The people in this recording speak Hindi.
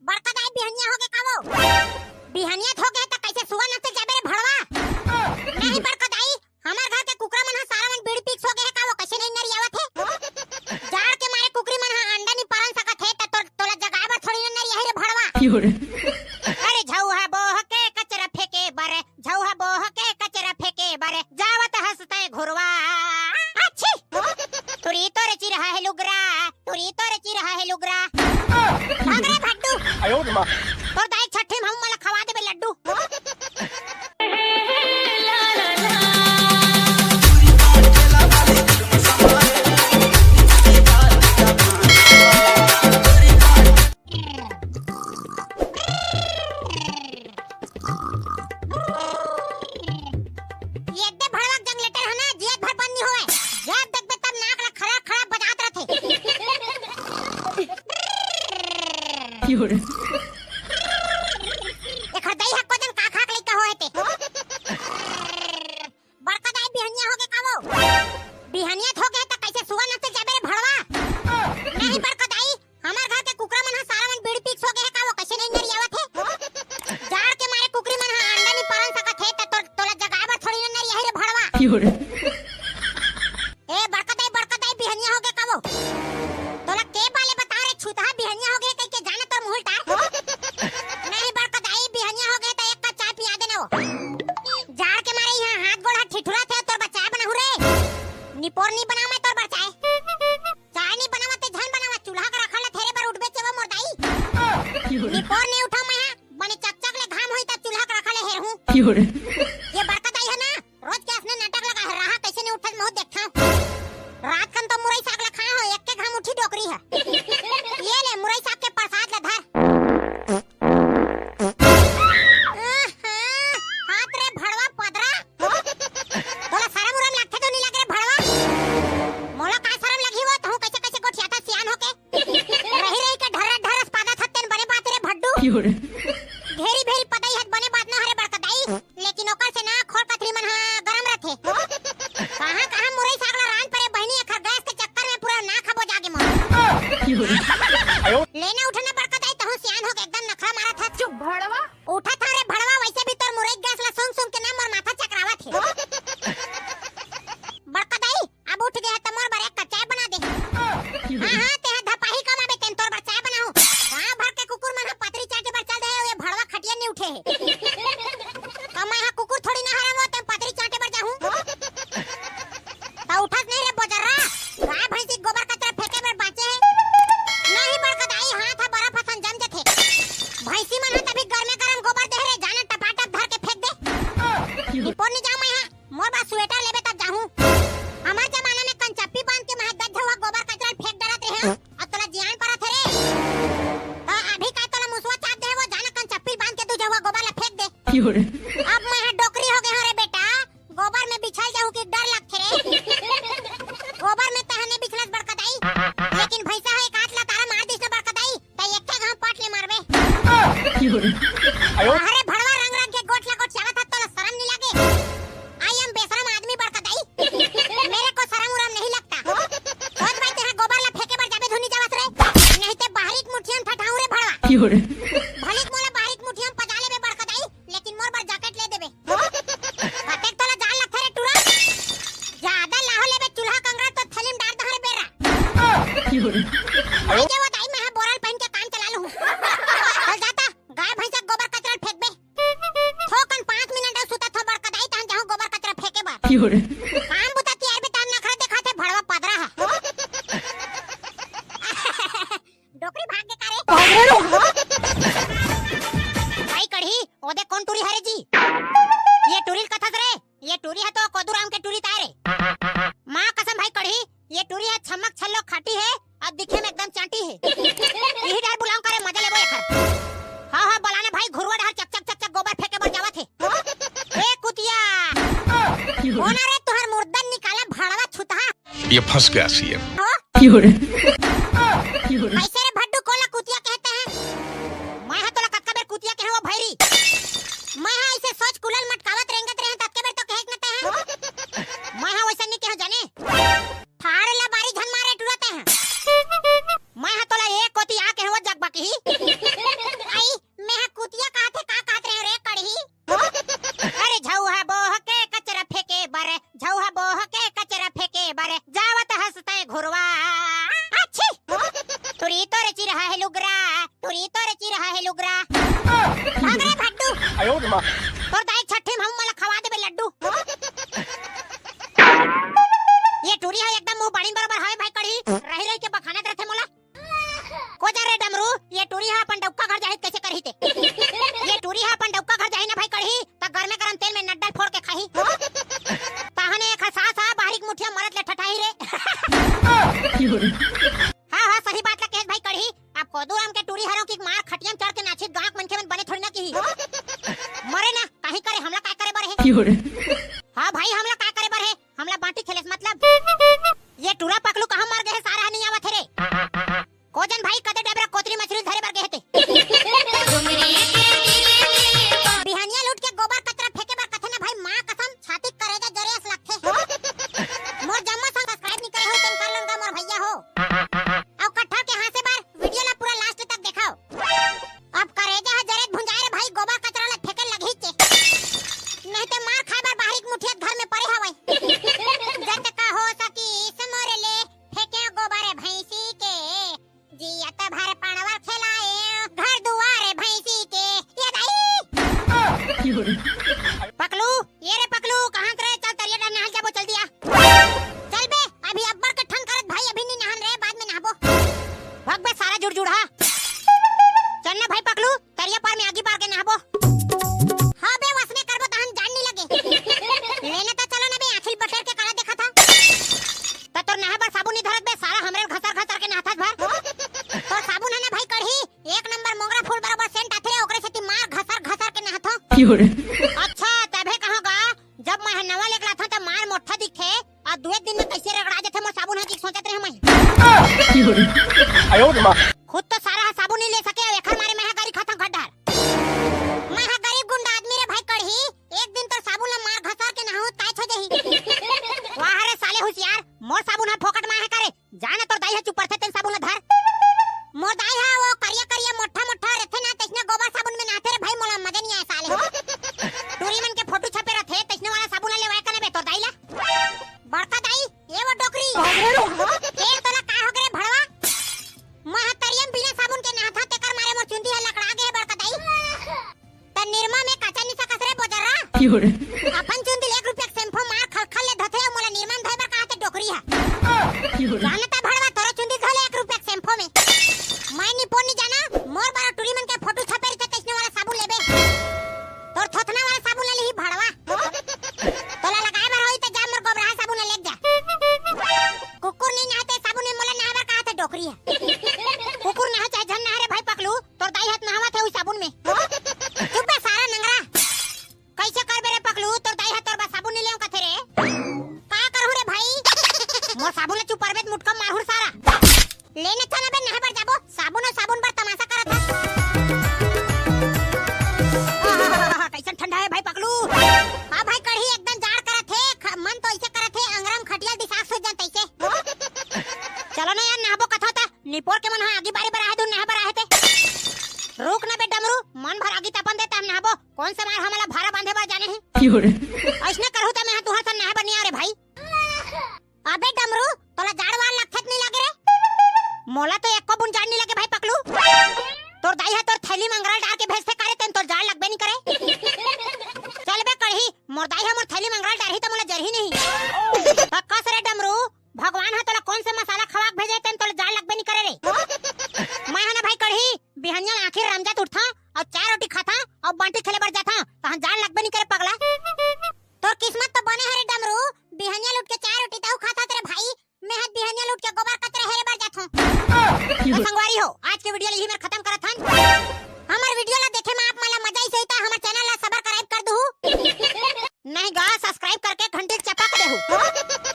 बड़का दाई बिहनिया हो गए कावो बिहनिया हो गए त कैसे सुआ न से जाबे रे भड़वा नहीं बड़का दाई हमार घर के कुकरा मन सारा मन बीड़ पीक्स हो गए कावो कैसे नहीं नरियावत है जाड़ के मारे कुकरी मन अंडा नहीं पालन सकत है त तोला जगाबर थोड़ी न नरिया रे भड़वा अरे झौहा बोह के कचरा फेंके बारे झौहा बोह के कचरा फेंके बारे जावत हंसते घुरवा अच्छी तुरी तो रची रहा है लुगरा भाग रे भड्डू तो दाई छठे में हम मला खवा देबे लड्डू एखर दई हक कोजन का खाक लइका होए ते बड़का दाई बिहनिया हो गए कावो बिहनिया हो गए त कैसे सुआ न से जाबे रे भड़वा नहीं बड़का दाई हमार घर के कुकरा मन सारा मन बीड़ पीक्स हो गए कावो कैसे नहीं नरियावत है जाड़ के मारे कुकरी मन अंडा नहीं पालन सकत है त तोला जगाबर थोड़ी न नरिया रे भड़वा ए बड़का दाई बिहनिया हो गए कावो तोला के बाले बता रे छुतहा बिहनिया हो गए कह के जाने तोर मुंह टार नहीं बड़का दाई बिहनिया हो गए त एक कप चाय पिया देना जाड़ के मारे यहां हाथ गोड़ ठिठुरा थे तोर बचाए बनाहु रे निपोर नहीं बनावे तोर बचाए चाय नहीं बनावा ते झन बनावा चूल्हा का रखल थेरे पर उठबे चेवा मोर दाई निपोर नहीं उठा मैं बने चकचक ले घाम होई त चूल्हा का रखल हेर हूं ये बड़का दाई है ना रोज के असने नाटक लगा है रहा कैसे नहीं उठत मैं देखता रात कन तो मुरई साग ला खाए हो एक के घाम उठी डोकरी है ये ले मुरई साग के प्रसाद ला धर हाथ रे भड़वा पदरा तोला शरम उरम लागथे तो नहीं लागे रे भड़वा मोला का शरम लगी हो तो कैसे कैसे गोठियाता सियान होके रही के ढरस पादा थत्तेन बने बात रे भड्डू घेरी भेरी पताई हत बने बात ना हरे बड़का दाई लेकिन ओकर से ना खोर कथरी मन गरम रथे कहां मुरई साग ला रान परे बहनी अखर गैस के चक्कर में पूरा ना खबो जागे मोर लेना उठना बड़का दाई तहु सियान हो के एकदम नखरा मारा था चुप भड़वा उठा था रे भड़वा वैसे भी तोर मुरई गैस ला सुन के ना मोर माथा चकरावत है बड़का दाई अब उठ गया त मोर बारे एक चाय बना दे हां ते धपाही कमाबे तेन तोर बार चाय बनाऊं हां भर के कुकुर मन पतरी चाटे पर चल दे ये भड़वा खटिया नहीं उठे है कमाई हा कुकुर थोड़ी ना हरामो ते पतरी चाटे पर जाहूं ता उठत नहीं रे बजरा गाय भैंसी गोबर कचरा फेंके पर बाचे है नहीं बड़का दाई हाथ हा बड़ा फसन जम जथे भैंसी मन तभी घर में गरम गोबर दे रे जाने टपाटप धर के फेंक दे निपोर नहीं जाऊं मैं मोर बा स्वेटर लेबे तब जाहूं हमार जमाना में कंचप्पी बांध के मह दज हुआ गोबर कचरा फेंक डरत रहे अब तोला जियान परत रे तो अभी का तोला मुसवा चाप दे वो जाने कंचप्पी बांध के तू जवा गोबर ला फेंक दे अब मैं डोकरी हो गए रे बेटा गोबर में बिछल जाऊं कि डर लगथे रे गोबर में तहने बिछलस बड़का दाई लेकिन भैंसा है एक हाथ ला तारा मार दिस ना बड़का दाई त एक के घाम पाट ले मारबे अरे भड़वा रंग रंग के गोठ ला गोठ चावत त तोला शर्म नहीं लागे आई एम बेशरम आदमी बड़का दाई मेरे को शर्म उरम नहीं लगता रोज भाई तेरा गोबर ला फेंके बर जाबे धुनी जावत रे नहीं ते बाहरिक मुठियन फटाऊ रे भड़वा भलिक मोला बाहरिक मुठियन पजा लेबे बड़का दाई लेकिन मोर बर जैकेट ले देबे कतेक तोला जान लगथे रे टुरा ज्यादा लाहो लेबे चूल्हा कंगरा तो थलीम डाल दहरे बेरा आई जे वो दाई मैं बोरल पहन के काम चला लूं चल जाता गाय भैंसा गोबर कचरा फेंक बे थोकन 5 मिनट सुता थो बड़का दाई तहन जाहूं गोबर कचरा फेंके बार काम बुता तैयार बे तहन नखरा देखाथे भड़वा पदरा है डोकरी भाग के करे भाई कढ़ी ओदे कौन टूरी हरे जी ये टूरी कथस रे ये टूरी है तो कोदुराम के टूरी तारे मां कसम भाई कढ़ी ये टूरी है छमक छल्लो खाटी है और दिखे में एकदम चांटी है यही डर बुलाऊं करे मजा लेबो एखर हां हां बलाने भाई घुरवा डहर चक चक चक चक गोबर फेंके बर जावत है ए कुतिया होना रे तुहर मुर्दन निकाला भड़वा छुतहा ये फंस गया सीएम कैसे रे भड्डू कोला कुतिया कहते हैं मैं हा तोला कक्का बेर कुतिया कहे वो भैरी मैं हा ऐसे सोच कुलल मटकावत रेंगत रहे तत्के बेर तो कहत नते हैं मैं हा वैसा नहीं कहो जाने फाड़ ला बारी झन मारे टुरते हैं मैं हा तोला एक कोती आ कहे वो जग बाकी है लुगरा भाग रे भड्डू आयो मां तोर दाई छठी में हम मला खवा देबे लड्डू ये टूरी है एकदम मुंह बाड़ी बराबर है भाई कड़ी रही रही के बखानत रहथे मोला को जा रे डमरू ये टूरी है अपन डौका घर जाहित कैसे करही ते ये टूरी है अपन डौका घर जाहि ना भाई कड़ी त घर में गरम तेल में नड्डा फोड़ के खाही ताहने एक सासा बारीक मुठिया मरत ले ठठाई रे हां हां सही बात ला कह भाई कड़ी आप कोदूराम के टूरी हरों की मार खटियम चढ़ के नाचित गांक मनखे में बने थोड़ी ना की मरे ना काहे करे हमला काय करे बर है हां भाई हमला काय करे बर है हमला बाटी खेलेस मतलब ये टूरा पकलू कहां मार गए सारा नहीं आवत रे कोजन भाई कदे डबरा कोतरी मछली धरे बर गए थे बिहानिया लूट के गोबर कचरा फेंके बर कथे ना भाई मां कसम छाती करेगा जरेस लगथे मोर जम्मा संग सब्सक्राइब नहीं करे हो तुम कर लूंगा मोर भैया हो अब कट्ठा के हां से बार वीडियो ला पूरा लास्ट तक दिखाओ अब करेजा है जरेत भुंजाए रे भाई गोबर कचरा ला फेंके लगी चे नहीं ते मार खाए बर बाहरी मुठिया घर में पड़े हवे जत का हो सकी समोरे ले फेंके गोबर भैंसी के जियत भर पणवर खिलाए घर दुआरे भैंसी के ये दाई पकलू ये रे पकलू कहां करे चल तरिया डा नहा जाबो चल दिया चल बे अभी अब्बर के ठन करत भाई अभी नहीं नहान रे बाद में नहाबो भाग बे सारा जुड़ जुड़ा चल ना भाई पकलू तरिया पार में आगी पार के नहाबो हां बे वसने करबो तहन जान नहीं लगे लेने तो चलो ना बे आखिल बटेर के काला देखा था त तोर नहा पर साबुन नहीं धरत बे सारा हमरे घसर घसर के नहाथस भर तो साबुन है ना भाई कढ़ी एक नंबर मोगरा फूल बराबर सेंट आथे ओकरे से मार घसर घसर के नहाथो अच्छा तबे कहोगा जब मैं नवा लेकला था त मार मोठा दिखे और दुए दिन में कैसे रगड़ा जाथे मो साबुन है की सोचत रहे मैं आयो मां खुद तो सारा साबुन नहीं ले सके एखर मारे मैं गाड़ी खाता गड्ढा मैं गरीब गुंडा आदमी रे भाई कढ़ी एक दिन तो साबुन ला मार घसर के नहाओ ताय छ जही वाह रे साले होशियार मोर साबुन है फोकट में है करे जाना तोर दाई है चुप थे तेन साबुन ला धर मोर दाई है वो करिया करिया मोठा मोठा रहथे ना तैसने गोबर साबुन में नहाते रे भाई मोला मजा नहीं आए साले टूरी मन के फोटो छपे रहथे तैसने वाला साबुन लेवाय कने बे तोर दाई ला बड़का दाई ये वो डोकरी ए तोला का हो गरे भड़वा महतरियम बिना साबुन के नहाथा तेकर मारे मोर चुंदी है लकड़ा गे बड़का दाई त निर्मा में काचा निसा कसरे बोजरा अपन चुंदी 1 रुपया शैम्पू मार खलखल ले धथे मोला निर्मन धइबर काते डोकरी है जानता भड़वा तोरा चुंदी धले 1 रुपया शैम्पू में मैं नी पोनी जाना मोर बारा टूरी मन के फोटो छपे रहते तैसने वाला साबुन लेबे तोर थोथना वाला साबुन ले ली भड़वा तोला लगाए बर होई त जा मोर गोबरा साबुन ले जा कुकुर नहीं नहाते साबुन में मोला नहावर काते डोकरी है कुकुर नहा चाहे झन नहा रे भाई पकलू तोर दाई हाथ नहावत है उस साबुन में चुप बे सारा नंगरा कैसे कर बे रे पकलू तोर दाई हाथ तोर बा साबुन नहीं लेऊ कथे रे का करहु रे भाई मोर साबुन ले चुप परबेत मुटका मारहु सारा लेने था ना बे नहा पर जाबो साबुन और साबुन पर तमाशा करत है कैसन ठंडा है भाई पकलू हां भाई कढ़ी एकदम जाड़ करत है मन तो ऐसे करत है अंगरम खटिया दिसाक सो जन तैसे चलो ना यार नहाबो कथा था निपोर के मन आगी बारी बरा है दू नहा बरा है ते रुक ना बे डमरू मन भर आगी तपन देता हम नहाबो कौन सा मार हमला भारा बांधे बर जाने है ऐसने करहु त मैं तुहर सन नहा बर नहीं आ रे भाई अबे डमरू तोला जाड़ वाल लगत नहीं लागे रे मोला तो एको बुन जाड़ नहीं लगे भाई पकलू तोर दाई है तोर थैली मंगरा डाल के भेजते करे तेन तोर जाड़ लगबे नहीं करे चल बे कढ़ी मोर दाई है मोर थैली मंगरा डाल ही त मोला जरही नहीं कस रे डमरू भगवान है तोला कौन से मसाला खवाक भेजे तेन तोला जाड़ लगबे नहीं करे रे मैं है ना भाई कढ़ी बिहनिया आखिर रमजात उठता और 4 रोटी खाता और बांटी खेले बर जाता तहां जाड़ लगबे नहीं करे पगला तोर किस्मत तो बने है रे डमरू बिहनिया लूट के 4 रोटी ताऊ खाता तेरे भाई मैं हाथ बिहनिया लूट के गोबर कचरे हेरे बर जाथो संगवारी हो आज के वीडियो यही मैं खत्म करत हन हमर वीडियो ला देखे में आप मला मजा ही सहिता हमर चैनल ला सब्सक्राइब कर दहु नहीं गा सब्सक्राइब करके घंटी चपक देहु